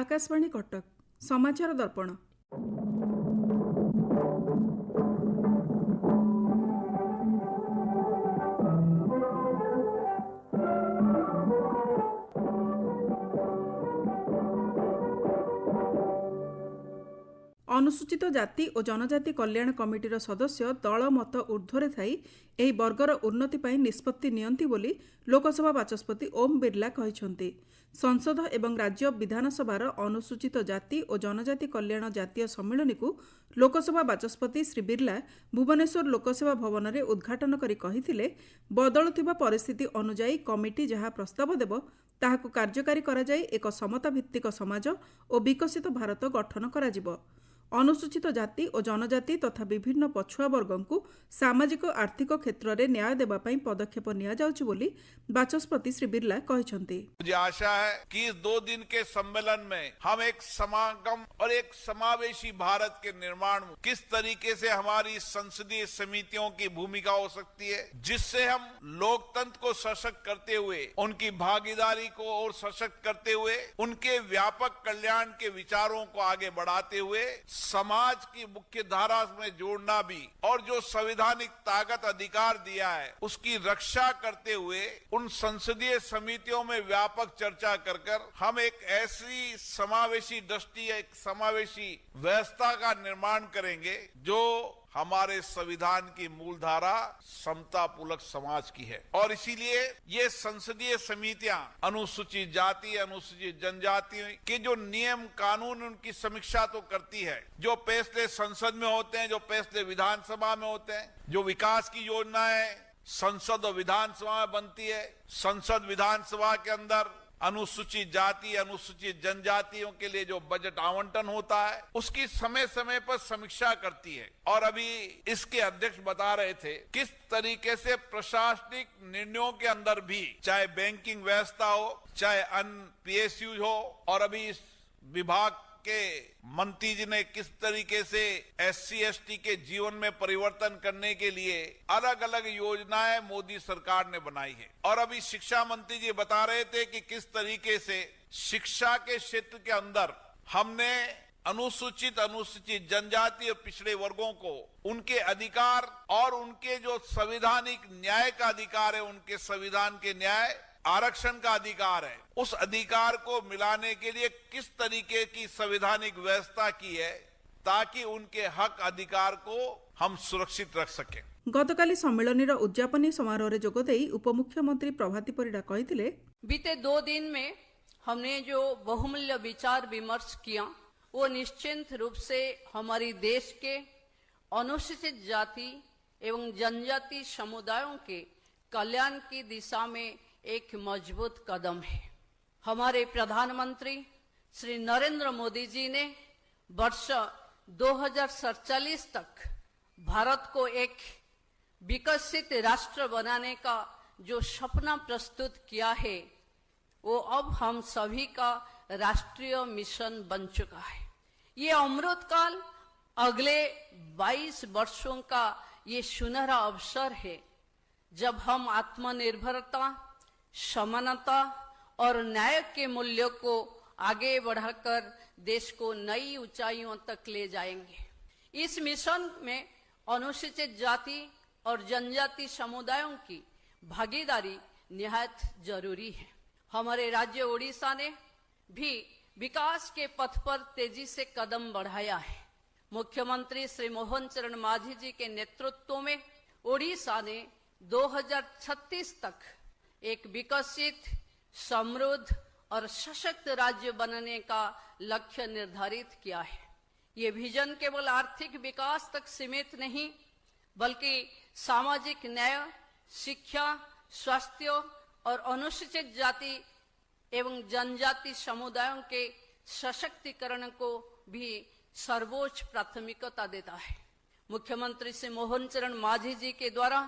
आकाशवाणी कटक समाचार दर्पण। अनुसूचित जाति और जनजाति कल्याण कमिटीर सदस्य दल मत ऊर्ध्वरे थाई एही वर्गर उन्नति पाई निष्पत्ति नियंती बोली लोकसभा बाचस्पति ओम बिरला कहिसंती। संसद एवं राज्य विधानसभार अनुसूचित जाति और जनजाति कल्याण जातीय सम्मेलन को लोकसभा बाचस्पति श्री बिरला भुवनेश्वर लोकसेवा भवन में उद्घाटन करी कहिथिले बदलुथिबा परिस्थिति अनुसार कमिटी जहाँ प्रस्ताव देव ताहाकु कार्यकारी करा जाय एक समता भित्तिक समाज और विकसित भारत गठन कराजिबो। अनुसूचित जाति और जनजाति तथा विभिन्न पछुआ वर्गों को सामाजिक आर्थिक क्षेत्र में न्याय देवा पई पदक्षेप निया जाउछि बोली बाचस्पति श्री बिरला कहिसंती। मुझे आशा है कि इस 2 दिन के सम्मेलन में हम एक समागम और एक समावेशी भारत के निर्माण में किस तरीके से हमारी संसदीय समितियों की भूमिका हो सकती है, जिससे हम लोकतंत्र को सशक्त करते हुए उनकी भागीदारी को और सशक्त करते हुए उनके व्यापक कल्याण के विचारों को आगे बढ़ाते हुए समाज की मुख्य धारा में जोड़ना भी और जो संवैधानिक ताकत अधिकार दिया है उसकी रक्षा करते हुए उन संसदीय समितियों में व्यापक चर्चा कर हम एक ऐसी समावेशी दृष्टि, एक समावेशी व्यवस्था का निर्माण करेंगे जो हमारे संविधान की मूलधारा समतापूर्वक समाज की है। और इसीलिए ये संसदीय समितियां अनुसूचित जाति, अनुसूचित जनजाति के जो नियम कानून उनकी समीक्षा तो करती है, जो फैसले संसद में होते हैं, जो फैसले विधानसभा में होते हैं, जो विकास की योजनाएं संसद और विधानसभा में बनती है, संसद विधानसभा के अंदर अनुसूचित जाति, अनुसूचित जनजातियों के लिए जो बजट आवंटन होता है उसकी समय समय पर समीक्षा करती है। और अभी इसके अध्यक्ष बता रहे थे किस तरीके से प्रशासनिक निर्णयों के अंदर भी, चाहे बैंकिंग व्यवस्था हो, चाहे अन्य पीएसयू हो, और अभी इस विभाग के मंत्री जी ने किस तरीके से एससी एसटी के जीवन में परिवर्तन करने के लिए अलग अलग योजनाएं मोदी सरकार ने बनाई है। और अभी शिक्षा मंत्री जी बता रहे थे कि किस तरीके से शिक्षा के क्षेत्र के अंदर हमने अनुसूचित जनजाति और पिछड़े वर्गों को उनके अधिकार और उनके जो संवैधानिक न्याय का अधिकार है, उनके संविधान के न्याय आरक्षण का अधिकार है, उस अधिकार को मिलाने के लिए किस तरीके की संवैधानिक व्यवस्था की है ताकि उनके हक अधिकार को हम सुरक्षित रख सकें। गतकाली सम्मेलन उद्यापनी समारोह में जोगदेई उपमुख्यमंत्री प्रभाती परिडा कहिथिले, बीते 2 दिन में हमने जो बहुमूल्य विचार विमर्श किया वो निश्चित रूप से हमारी देश के अनुसूचित जाति एवं जनजाति समुदायों के कल्याण की दिशा में एक मजबूत कदम है। हमारे प्रधानमंत्री श्री नरेंद्र मोदी जी ने वर्ष 2047 तक भारत को एक विकसित राष्ट्र बनाने का जो सपना प्रस्तुत किया है वो अब हम सभी का राष्ट्रीय मिशन बन चुका है। ये अमृतकाल अगले 22 वर्षों का ये सुनहरा अवसर है जब हम आत्मनिर्भरता, समानता और न्याय के मूल्यों को आगे बढ़ाकर देश को नई ऊंचाइयों तक ले जाएंगे। इस मिशन में अनुसूचित जाति और जनजाति समुदायों की भागीदारी निहायत जरूरी है। हमारे राज्य ओडिशा ने भी विकास के पथ पर तेजी से कदम बढ़ाया है। मुख्यमंत्री श्री मोहन चरण मांझी जी के नेतृत्व में ओडिशा ने 2036 तक एक विकसित, समृद्ध और सशक्त राज्य बनने का लक्ष्य निर्धारित किया है। ये विजन केवल आर्थिक विकास तक सीमित नहीं बल्कि सामाजिक न्याय, शिक्षा, स्वास्थ्य और अनुसूचित जाति एवं जनजाति समुदायों के सशक्तिकरण को भी सर्वोच्च प्राथमिकता देता है। मुख्यमंत्री श्री मोहन चरण मांझी जी के द्वारा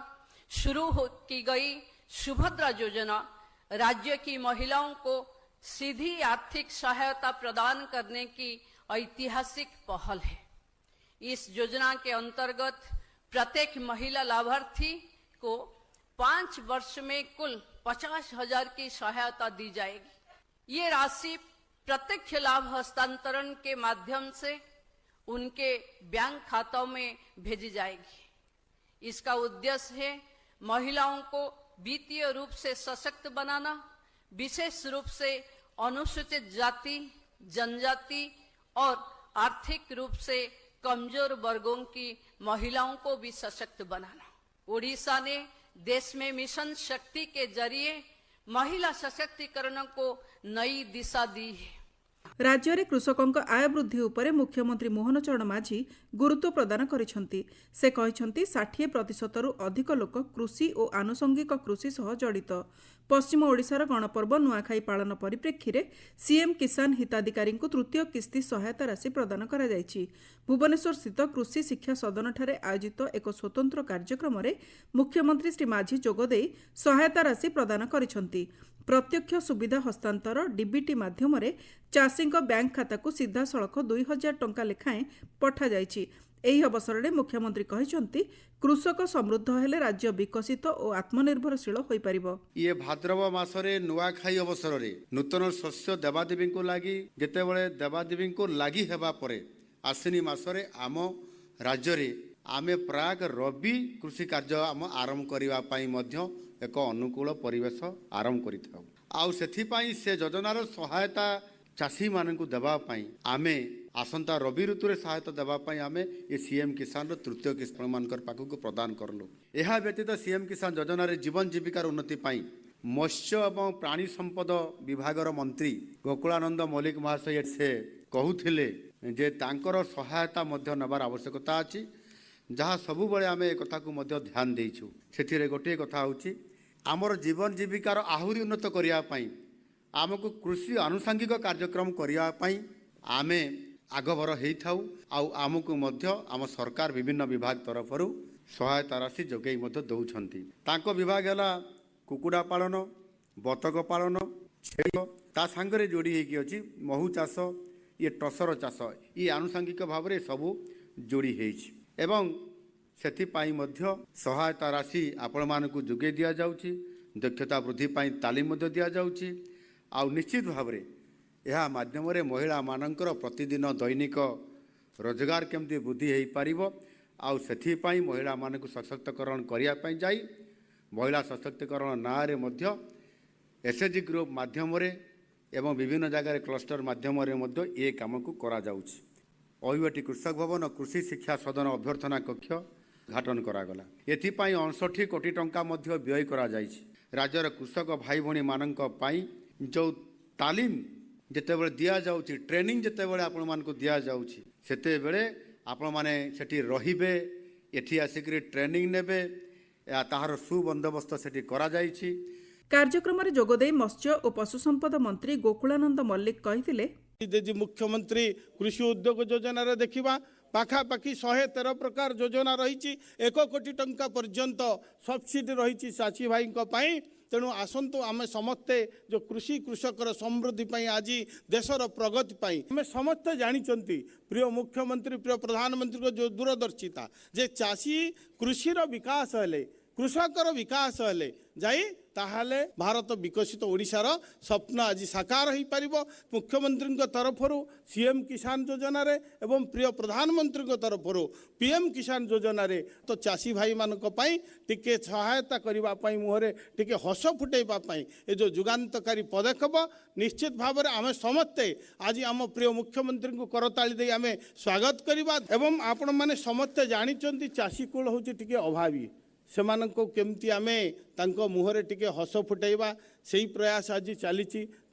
शुरू की गई सुभद्रा योजना राज्य की महिलाओं को सीधी आर्थिक सहायता प्रदान करने की ऐतिहासिक पहल है। इस योजना के अंतर्गत प्रत्येक महिला लाभार्थी को 5 वर्ष में कुल 50,000 की सहायता दी जाएगी। ये राशि प्रत्यक्ष लाभ हस्तांतरण के माध्यम से उनके बैंक खातों में भेजी जाएगी। इसका उद्देश्य है महिलाओं को वित्तीय रूप से सशक्त बनाना, विशेष रूप से अनुसूचित जाति, जनजाति और आर्थिक रूप से कमजोर वर्गों की महिलाओं को भी सशक्त बनाना। ओडिशा ने देश में मिशन शक्ति के जरिए महिला सशक्तिकरण को नई दिशा दी है। राज्य में कृषकों आय वृद्धि उपरे मुख्यमंत्री मोहन चरण माझी गुरुत्व प्रदान करिसेंती। से कहिसेंती 60% रु अधिक लोक कृषि और आनुषंगिक कृषि सह जड़ित। पश्चिम ओडिशार गणपर्व नुआखाई पालन परिप्रेक्षी में सीएम किसान हिताधिकारी को तृतीय किस्ती सहायता राशि प्रदान करा जायछि। भुवनेश्वर स्थित कृषि शिक्षा सदन ठारे आयोजित एक स्वतंत्र कार्यक्रम में मुख्यमंत्री श्री माझी जोगदेई सहायता राशि प्रदान करिसेंती। प्रत्यक्ष सुविधा हस्तांतर डीबीटी माध्यम चाषी बैंक खाता को सीधा सड़क 2000 टंका लेखाएं पठा जायछि। एही अवसर में मुख्यमंत्री कहिसेंती कृषक समृद्ध हेले राज्य विकसित और आत्मनिर्भरशील होई परिबो। ये भाद्रव मासरे नुआखाई अवसर रे नूतन शस्य देवादेवी को लागी जेतेबेले देवादेवी को लागी हेबा परे आश्विनी मासरे आम राज्य रे आमे प्राग रबी कृषि कार्य आम आरंभ करिवा पई मध्य एक अनुकूल परिवेश आरंभ करिथाउ। आउ सेथिपाई से योजनार सहायता चाषी मानकु देबा पई आमे आसंता रबी ऋतु रे सहायता देबा पई आमे ये सीएम किसान रो तृतीय किस्त मानकर पाखु को प्रदान करलु। एहा व्यतीत सीएम किसान योजना रे जीवन जीविकार उन्नति पई मत्स्य एवं प्राणी संपद विभागर मंत्री गोकुलानंद मल्लिक महाशय से कहूथिले जे तांकर सहायता मध्य नबार आवश्यकता अछि, जहाँ सबु बळे आमे एक कथा को मध्य ध्यान देइछु। सेथिरे गोटे कथा होछि आमर जीवन जीविकार आहुरी उन्नत करिया पई आमको कृषि आनुषंगिक कार्यक्रम करिया पई आमे आगभर हेइथाउ। आउ आमको मध्य आम सरकार विभिन्न विभाग तरफरु सहायता राशि जोगेई मध्य दउछंती। तांको विभाग हला कुकुडा पालन, बतक पालन, छेଳି ता संगरे जोड़ी हेकी अछि महू चाष, ये टसर चाष, ये आनुषंगिक भाव रे सबु जोड़ी हेइछि एवं सेथिपाई मध्य सहायता राशि आपण मानकु जोगे दिया जाउछि। दक्षता वृद्धि पाई तालीम मध्य दिया जाउछि। आउ निश्चित भाव रे यह माध्यम रे महिला मानकर प्रतिदिन दैनिक रोजगार केमती वृद्धि हेई पारिबो। आउ सेथिपाई महिला मानकु सशक्तिकरण करिया पई जाई महिला सशक्तिकरण ना रे मध्य एसएचजी ग्रुप माध्यम रे एवं विभिन्न जगह क्लस्टर माध्यम रे मध्य ए काम को करा जाउछि। अहिवटी कृषक भवन कृषि शिक्षा सदन अभ्यर्थना कक्ष घाटन करागला। एथिपाई 59 कोटी टंका मध्य व्यय करा जाइछि। राज्यर कृषक भाई भणी मानक पाई जो तालीम जेतेबेले दिया जाउछि, ट्रेनिंग जेतेबेले आपण मानकु दिया जाउछि, सेतेबेले आपण माने सेठी रहिबे, एठी आसिकरी ट्रेनिंग नेबे, ताहार सुबंदोबस्त सेठी करा जाइछि। कार्यक्रम में जोगदेई मत्स्य और पशु संपद मंत्री गोकुलानंद मल्लिक कहिथिले मुख्यमंत्री कृषि उद्योग योजना रे देखिबा पाखापाखि 113 प्रकार योजना रही 1 कोटी टंका पर्यंत सब्सिडी रही चाषी भाई पाई। तेणु आसतु आम समस्ते जो कृषि कृषकर समृद्धि पाई आज देशर प्रगति पाई आम समस्ते जानी प्रिय मुख्यमंत्री प्रिय प्रधानमंत्री को जो दूरदर्शिता जे चाषी कृषिर विकास हेले कृषकर विकास हेले जाई ताहाले भारत विकसित ओडिशार स्वप्न आज साकार हो पार। मुख्यमंत्री तरफर सीएम किसान योजना रे एवं प्रिय प्रधानमंत्री तरफर पीएम किसान योजना रे तो चाषी भाई मानक पई टिके सहायता करबा पई मुहरे टिके हस फुटेबा पई ए जो जुगांतकारी पदक्षेप निश्चित भाव में आम समस्ते आज आम प्रिय मुख्यमंत्री को करताली दे आम स्वागत करबा। एवं आपण माने समस्ते जानिचंती चाषी कूल होची टिके अभावी सेमानंको केमती आमे तांको मुहरे टिके हस फुटाइबा सेही प्रयास आज चली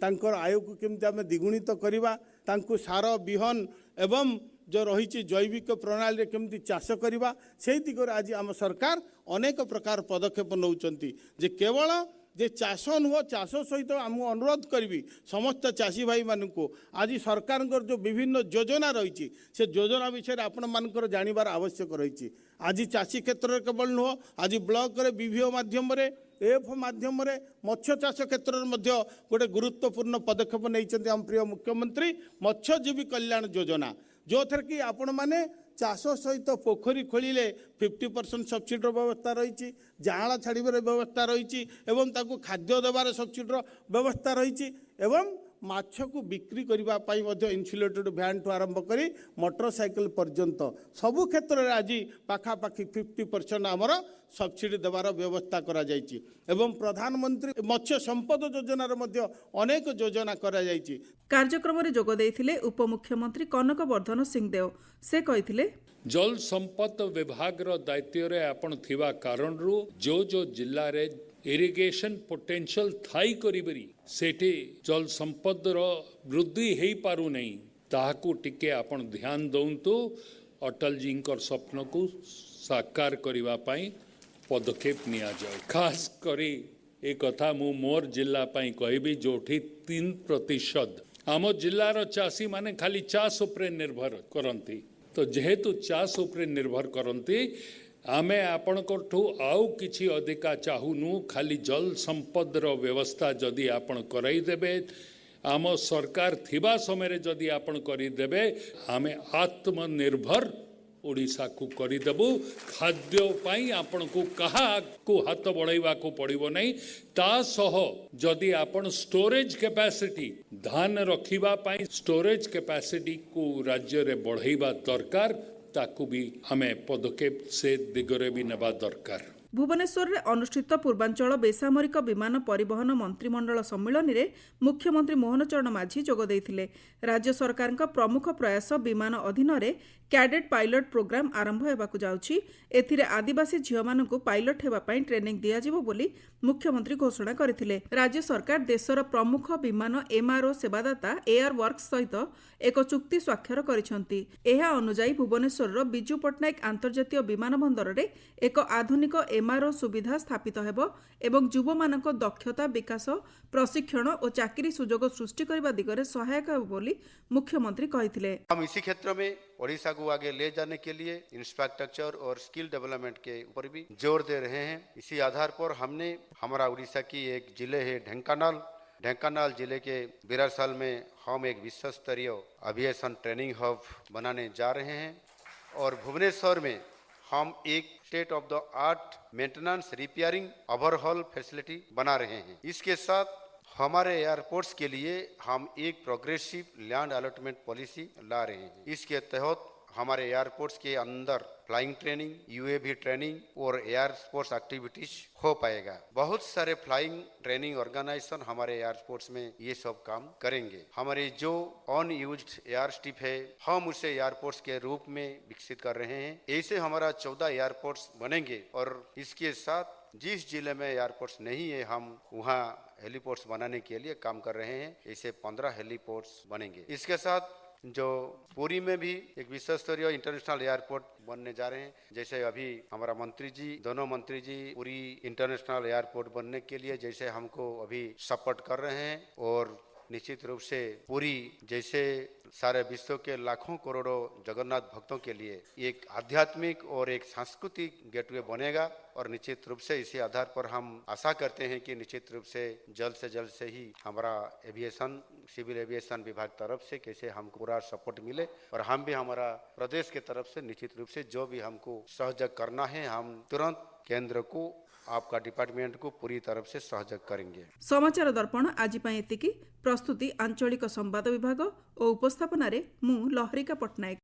आय को केमती आमे द्विगुणित करवा तांको सार बिहन एवं जो रही जैविक प्रणाली रे केमती चाष करवा से दिगरे आज आम सरकार अनेक प्रकार पदक्षेप नौचंती जे केवल जे चाष नुह चाष सहित आम अनुरोध करी समस्त चाषी भाई मानू आज सरकार जो विभिन्न योजना रही से योजना विषय आपण मानकर जानिबार आवश्यक रही। आज चाषी क्षेत्र में केवल नुह आज ब्लॉक रे बीभीओ माध्यम रे एफ माध्यम रे मत्स्य चाष क्षेत्र में गोटे गुरुत्वपूर्ण पदक्षेप नहीं आम प्रिय मुख्यमंत्री मत्स्यजीवी कल्याण योजना जो थर कि आपण माने चाष सहित पोखरी खोलिले 50% सब्सिडी व्यवस्था रही जाँला छाड़बार व्यवस्था रही खाद्य देवार सब्सिडी व्यवस्था रही ମାଛକୁ ବିକ୍ରି କରିବା ପାଇଁ ମଧ୍ୟ ଇନ୍ସୁଲେଟେଡ୍ ଭ୍ୟାନ୍ଠୁ ଆରମ୍ଭ କରି ମୋଟରସାଇକେଲ ପର୍ଯ୍ୟନ୍ତ ସବୁ କ୍ଷେତ୍ରରେ ଆଜି ପାଖାପାଖି 50% ଆମର ସବସିଡି ଦେବାର ବ୍ୟବସ୍ଥା କରାଯାଇଛି ଏବଂ ପ୍ରଧାନମନ୍ତ୍ରୀ ମତ୍ସ୍ୟ ସମ୍ପଦ ଯୋଜନାର ମଧ୍ୟ ଅନେକ ଯୋଜନା କରାଯାଇଛି। କାର୍ଯ୍ୟକ୍ରମରେ ଯୋଗ ଦେଇଥିଲେ ଉପମୁଖ୍ୟମନ୍ତ୍ରୀ କନକ ବର୍ଦ୍ଧନ ସିଂଦେଓ। ସେ କହିଥିଲେ, ଜଳ ସମ୍ପଦ ବିଭାଗର ଦାୟିତ୍ୱରେ ଆପଣ ଥିବା କାରଣରୁ जो ଜିଲ୍ଲାରେ ଇରିଗେସନ୍ ପୋଟେନ୍ସିଆଲ ଥାଇ କରିବି ସେଠି ଜଳ ସମ୍ପଦର ବୃଦ୍ଧି ହେଇପାରୁନାହିଁ, ତାହାକୁ ଟିକେ ଆପଣ ଧ୍ୟାନ ଦିଅନ୍ତୁ। ଅଟଳଜୀଙ୍କର ସ୍ୱପ୍ନକୁ ସାକାର କରିବା ପାଇଁ ପଦକ୍ଷେପ ନିଆଯାଉ। ଖାସ କରି ଏ କଥା ମୁଁ ମୋର ଜିଲ୍ଲା ପାଇଁ କହିବି, ଯୋଉଠି 3% ଆମ ଜିଲ୍ଲାର ଚାଷୀମାନେ ଖାଲି ଚାଷ ଉପରେ ନିର୍ଭର କରନ୍ତି। ତ ଯେହେତୁ ଚାଷ ଉପରେ ନିର୍ଭର କରନ୍ତି, ଆମେ ଆପଣଙ୍କଠୁ ଆଉ କିଛି ଅଧିକା ଚାହୁଁନୁ। ଖାଲି ଜଳ ସମ୍ପଦର ବ୍ୟବସ୍ଥା ଯଦି ଆପଣ କରାଇଦେବେ, ଆମ ସରକାର ଥିବା ସମୟରେ ଯଦି ଆପଣ କରିଦେବେ, ଆମେ ଆତ୍ମନିର୍ଭର ଓଡ଼ିଶାକୁ କରିଦେବୁ। ଖାଦ୍ୟ ପାଇଁ ଆପଣଙ୍କୁ କାହାକୁ ହାତ ବଢ଼ାଇବାକୁ ପଡ଼ିବ ନାହିଁ। ତା ସହ ଯଦି ଆପଣ ଷ୍ଟୋରେଜ କ୍ୟାପାସିଟି ଧାନ ରଖିବା ପାଇଁ ଷ୍ଟୋରେଜ କ୍ୟାପାସିଟିକୁ ରାଜ୍ୟରେ ବଢ଼ାଇବା ଦରକାର, ତାକୁ ବି ଆମେ ପଦକ୍ଷେପ ସେ ଦିଗରେ ବି ନେବା ଦରକାର। ଭୁବନେଶ୍ୱରରେ ଅନୁଷ୍ଠିତ ପୂର୍ବାଞ୍ଚଳ ବେସାମରିକ ବିମାନ ପରିବହନ ମନ୍ତ୍ରିମଣ୍ଡଳ ସମ୍ମିଳନୀରେ ମୁଖ୍ୟମନ୍ତ୍ରୀ ମୋହନ ଚରଣ ମାଝୀ ଯୋଗ ଦେଇଥିଲେ। ରାଜ୍ୟ ସରକାରଙ୍କ ପ୍ରମୁଖ ପ୍ରୟାସ ବିମାନ ଅଧୀନରେ କ୍ୟାଡେଟ୍ ପାଇଲଟ ପ୍ରୋଗ୍ରାମ ଆରମ୍ଭ ହେବାକୁ ଯାଉଛି। ଏଥିରେ ଆଦିବାସୀ ଝିଅମାନଙ୍କୁ ପାଇଲଟ ହେବା ପାଇଁ ଟ୍ରେନିଂ ଦିଆଯିବ ବୋଲି ମୁଖ୍ୟମନ୍ତ୍ରୀ ଘୋଷଣା କରିଥିଲେ। ରାଜ୍ୟ ସରକାର ଦେଶର ପ୍ରମୁଖ ବିମାନ MRO ସେବାଦାତା ଏୟାର ୱାର୍କସ ସହିତ ଏକ ଚୁକ୍ତି ସ୍ୱାକ୍ଷର କରିଛନ୍ତି। ଏହା ଅନୁଯାୟୀ ଭୁବନେଶ୍ୱରର ବିଜୁ ପଟ୍ଟନାୟକ ଆନ୍ତର୍ଜାତୀୟ ବିମାନ ବନ୍ଦରରେ ଏକ ଆଧୁନିକ MRO ସୁବିଧା ସ୍ଥାପିତ ହେବ ଏବଂ ଯୁବମାନଙ୍କ ଦକ୍ଷତା ବିକାଶ, ପ୍ରଶିକ୍ଷଣ ଓ ଚାକିରି ସୁଯୋଗ ସୃଷ୍ଟି କରିବା ଦିଗରେ ସହାୟକ ହେବ ବୋଲି ମୁଖ୍ୟମନ୍ତ୍ରୀ କହିଥିଲେ। हम इसी क्षेत्र में ओडिशा को आगे ले जाने के लिए इंफ्रास्ट्रक्चर और स्किल डेवलपमेंट के ऊपर भी जोर दे रहे हैं। इसी आधार पर हमने हमारा उड़ीसा की एक जिले है ढेंकानाल जिले के बिरारसाल में हम एक विश्व स्तरीय एविएशन ट्रेनिंग हब बनाने जा रहे हैं और भुवनेश्वर में हम एक state of the art maintenance repairing overhaul facility बना रहे हैं। इसके साथ हमारे एयरपोर्ट्स के लिए हम एक प्रोग्रेसिव लैंड अलॉटमेंट पॉलिसी ला रहे हैं। इसके तहत हमारे एयरपोर्ट्स के अंदर फ्लाइंग ट्रेनिंग, UAV ट्रेनिंग और एयर स्पोर्ट्स एक्टिविटीज हो पाएगा। बहुत सारे फ्लाइंग ट्रेनिंग ऑर्गेनाइजेशन हमारे एयरपोर्ट्स में ये सब काम करेंगे। हमारे जो अनयूज्ड एयर स्ट्रिप है, हम उसे एयरपोर्ट्स के रूप में विकसित कर रहे हैं। ऐसे हमारा 14 एयरपोर्ट्स बनेंगे और इसके साथ जिस जिले में एयरपोर्ट्स नहीं है, हम वहाँ हेलीपोर्ट्स बनाने के लिए काम कर रहे हैं। ऐसे 15 हेलीपोर्ट्स बनेंगे। इसके साथ जो पुरी में भी एक विश्व स्तरीय इंटरनेशनल एयरपोर्ट बनने जा रहे हैं। जैसे अभी हमारा दोनों मंत्री जी पुरी इंटरनेशनल एयरपोर्ट बनने के लिए जैसे हमको अभी सपोर्ट कर रहे हैं और निश्चित रूप से पुरी जैसे सारे विश्व के लाखों करोड़ों जगन्नाथ भक्तों के लिए एक आध्यात्मिक और एक सांस्कृतिक गेटवे बनेगा और निश्चित रूप से इसी आधार पर हम आशा करते हैं कि निश्चित रूप से जल्द से ही हमारा सिविल एविएशन विभाग तरफ से कैसे हमको पूरा सपोर्ट मिले और हम भी हमारा प्रदेश के तरफ से निश्चित रूप से जो भी हमको सहयोग करना है, हम तुरंत केंद्र को आपका डिपार्टमेंट को पूरी तरफ से सहयोग करेंगे। समाचार दर्पण आज एतिकी। प्रस्तुति आंचलिक संवाद विभाग और उपस्थापन मु लहरिका पट्टनायक।